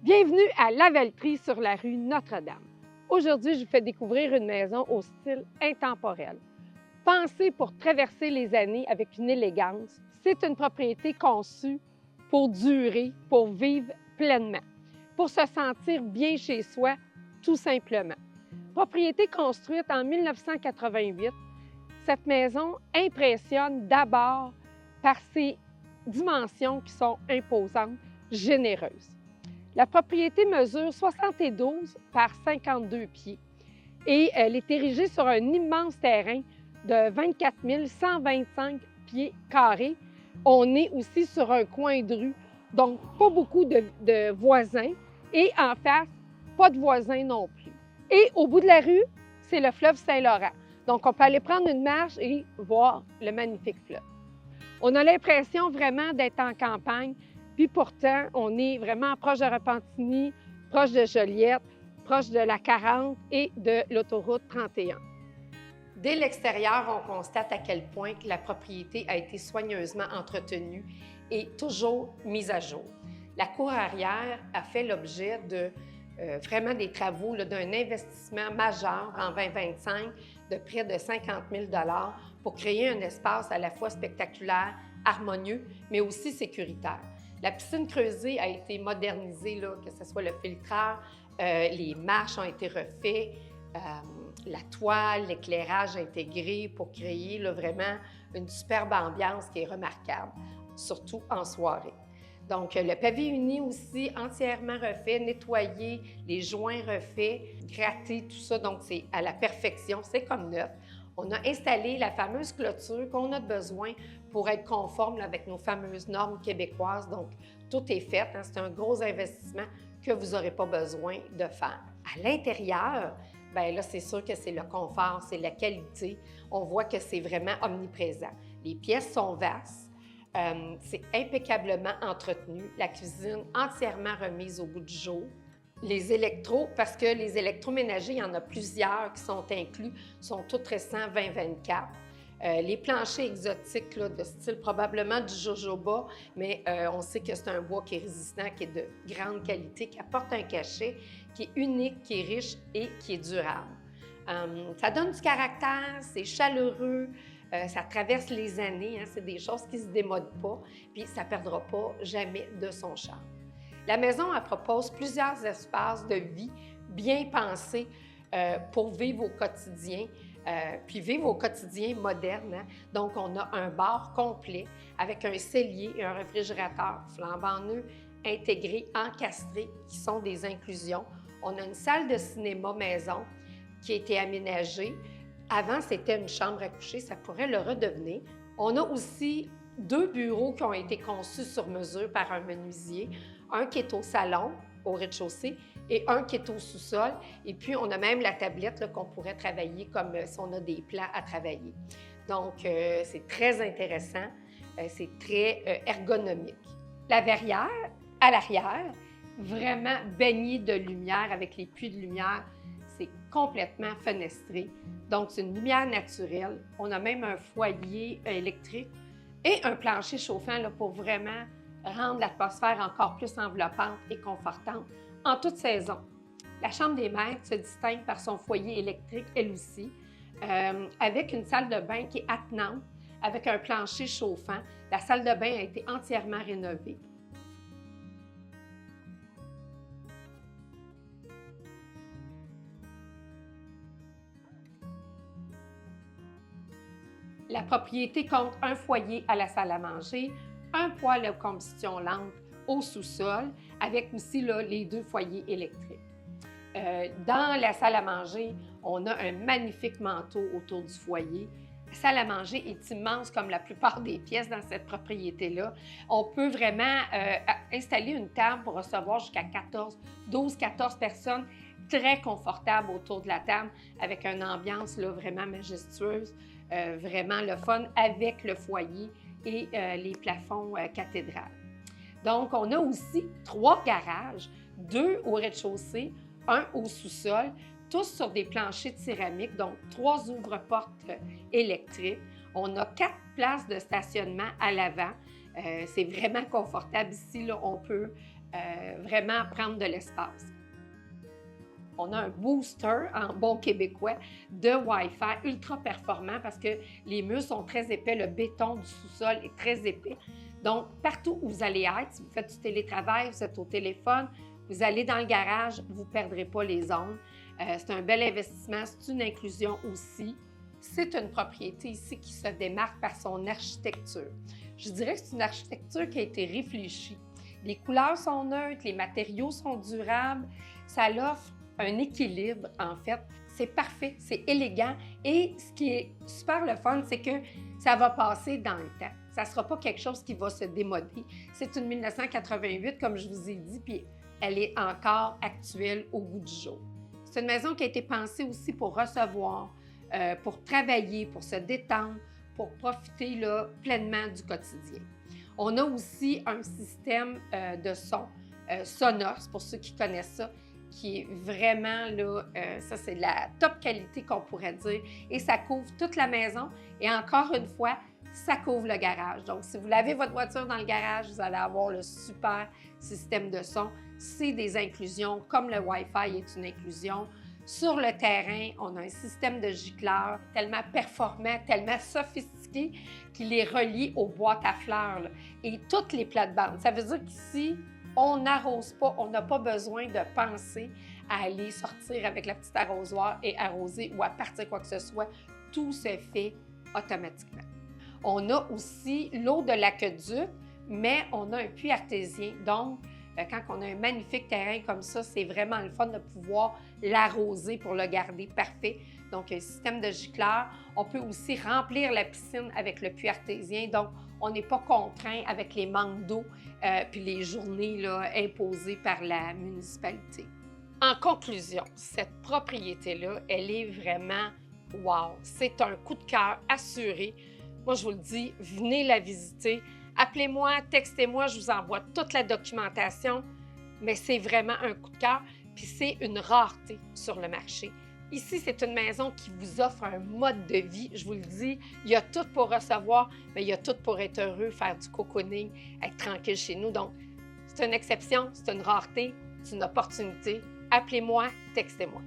Bienvenue à Lavaltrie sur la rue Notre-Dame. Aujourd'hui, je vous fais découvrir une maison au style intemporel. Pensée pour traverser les années avec une élégance, c'est une propriété conçue pour durer, pour vivre pleinement, pour se sentir bien chez soi, tout simplement. Propriété construite en 1988, cette maison impressionne d'abord par ses dimensions qui sont imposantes, généreuses. La propriété mesure 72 par 52 pieds et elle est érigée sur un immense terrain de 24 125 pieds carrés. On est aussi sur un coin de rue, donc pas beaucoup de voisins et en face, pas de voisins non plus. Et au bout de la rue, c'est le fleuve Saint-Laurent. Donc on peut aller prendre une marche et voir le magnifique fleuve. On a l'impression vraiment d'être en campagne. Puis pourtant, on est vraiment proche de Repentigny, proche de Joliette, proche de la 40 et de l'autoroute 31. Dès l'extérieur, on constate à quel point la propriété a été soigneusement entretenue et toujours mise à jour. La cour arrière a fait l'objet de vraiment des travaux, d'un investissement majeur en 2025 de près de 50 000 pour créer un espace à la fois spectaculaire, harmonieux, mais aussi sécuritaire. La piscine creusée a été modernisée, que ce soit le filtreur, les marches ont été refaites, la toile, l'éclairage intégré pour créer vraiment une superbe ambiance qui est remarquable, surtout en soirée. Donc, le pavé uni aussi entièrement refait, nettoyé, les joints refaits, gratté, tout ça, donc c'est à la perfection, c'est comme neuf. On a installé la fameuse clôture qu'on a besoin pour être conforme avec nos fameuses normes québécoises. Donc, tout est fait. C'est un gros investissement que vous n'aurez pas besoin de faire. À l'intérieur, bien là, c'est sûr que c'est le confort, c'est la qualité. On voit que c'est vraiment omniprésent. Les pièces sont vastes. C'est impeccablement entretenu. La cuisine entièrement remise au goût du jour. Les électros, parce que les électroménagers, il y en a plusieurs qui sont inclus, sont tous récents 2024. Les planchers exotiques de style probablement du jojoba, mais on sait que c'est un bois qui est résistant, qui est de grande qualité, qui apporte un cachet, qui est unique, qui est riche et qui est durable. Ça donne du caractère, c'est chaleureux, ça traverse les années, c'est des choses qui ne se démodent pas, puis ça ne perdra pas jamais de son charme. La maison, elle propose plusieurs espaces de vie bien pensés pour vivre au quotidien, puis vivre au quotidien moderne. Donc, on a un bar complet avec un cellier et un réfrigérateur flambant neuf intégrés, encastrés, qui sont des inclusions. On a une salle de cinéma maison qui a été aménagée. Avant, c'était une chambre à coucher, ça pourrait le redevenir. On a aussi 2 bureaux qui ont été conçus sur mesure par un menuisier, un qui est au salon, au rez-de-chaussée, et un qui est au sous-sol. Et puis, on a même la tablette qu'on pourrait travailler comme si on a des plans à travailler. Donc, c'est très intéressant, c'est très ergonomique. La verrière, à l'arrière, vraiment baignée de lumière avec les puits de lumière. C'est complètement fenestré. Donc, c'est une lumière naturelle. On a même un foyer électrique et un plancher chauffant pour vraiment rendre l'atmosphère encore plus enveloppante et confortante en toute saison. La chambre des maîtres se distingue par son foyer électrique, elle aussi, avec une salle de bain qui est attenante, avec un plancher chauffant. La salle de bain a été entièrement rénovée. La propriété compte un foyer à la salle à manger, un poêle à combustion lente au sous-sol, avec aussi les 2 foyers électriques. Dans la salle à manger, on a un magnifique manteau autour du foyer. La salle à manger est immense comme la plupart des pièces dans cette propriété-là. On peut vraiment installer une table pour recevoir jusqu'à 12-14 personnes très confortables autour de la table avec une ambiance vraiment majestueuse, vraiment le fun avec le foyer et les plafonds cathédrales. Donc, on a aussi 3 garages, 2 au rez-de-chaussée, 1 au sous-sol, tous sur des planchers de céramique, donc 3 ouvre-portes électriques. On a 4 places de stationnement à l'avant. C'est vraiment confortable ici. On peut vraiment prendre de l'espace. On a un booster, en bon québécois, de Wi-Fi ultra performant parce que les murs sont très épais, le béton du sous-sol est très épais. Donc, partout où vous allez être, si vous faites du télétravail, vous êtes au téléphone, vous allez dans le garage, vous ne perdrez pas les ondes. C'est un bel investissement, c'est une inclusion aussi. C'est une propriété ici qui se démarque par son architecture. Je dirais que c'est une architecture qui a été réfléchie. Les couleurs sont neutres, les matériaux sont durables. Ça offre un équilibre, en fait. C'est parfait, c'est élégant. Et ce qui est super le fun, c'est que ça va passer dans le temps. Ça ne sera pas quelque chose qui va se démoder. C'est une 1988, comme je vous ai dit, puis elle est encore actuelle au goût du jour. C'est une maison qui a été pensée aussi pour recevoir, pour travailler, pour se détendre, pour profiter là, pleinement du quotidien. On a aussi un système de son sonore, pour ceux qui connaissent ça, qui est vraiment, là, ça c'est de la top qualité qu'on pourrait dire, et ça couvre toute la maison, et encore une fois, ça couvre le garage. Donc, si vous lavez votre voiture dans le garage, vous allez avoir le super système de son. C'est des inclusions, comme le Wi-Fi est une inclusion. Sur le terrain, on a un système de gicleurs tellement performant, tellement sophistiqué qu'il les relie aux boîtes à fleurs, là, et toutes les plates-bandes. Ça veut dire qu'ici, on n'arrose pas, on n'a pas besoin de penser à aller sortir avec la petite arrosoir et arroser ou à partir quoi que ce soit. Tout se fait automatiquement. On a aussi l'eau de l'aqueduc, mais on a un puits artésien. Donc, quand on a un magnifique terrain comme ça, c'est vraiment le fun de pouvoir l'arroser pour le garder parfait. Donc, un système de gicleurs. On peut aussi remplir la piscine avec le puits artésien. Donc, on n'est pas contraint avec les manques d'eau puis les journées là, imposées par la municipalité. En conclusion, cette propriété-là, elle est vraiment wow! C'est un coup de cœur assuré. Moi, je vous le dis, venez la visiter. Appelez-moi, textez-moi, je vous envoie toute la documentation. Mais c'est vraiment un coup de cœur, puis c'est une rareté sur le marché. Ici, c'est une maison qui vous offre un mode de vie, je vous le dis. Il y a tout pour recevoir, mais il y a tout pour être heureux, faire du cocooning, être tranquille chez nous. Donc, c'est une exception, c'est une rareté, c'est une opportunité. Appelez-moi, textez-moi.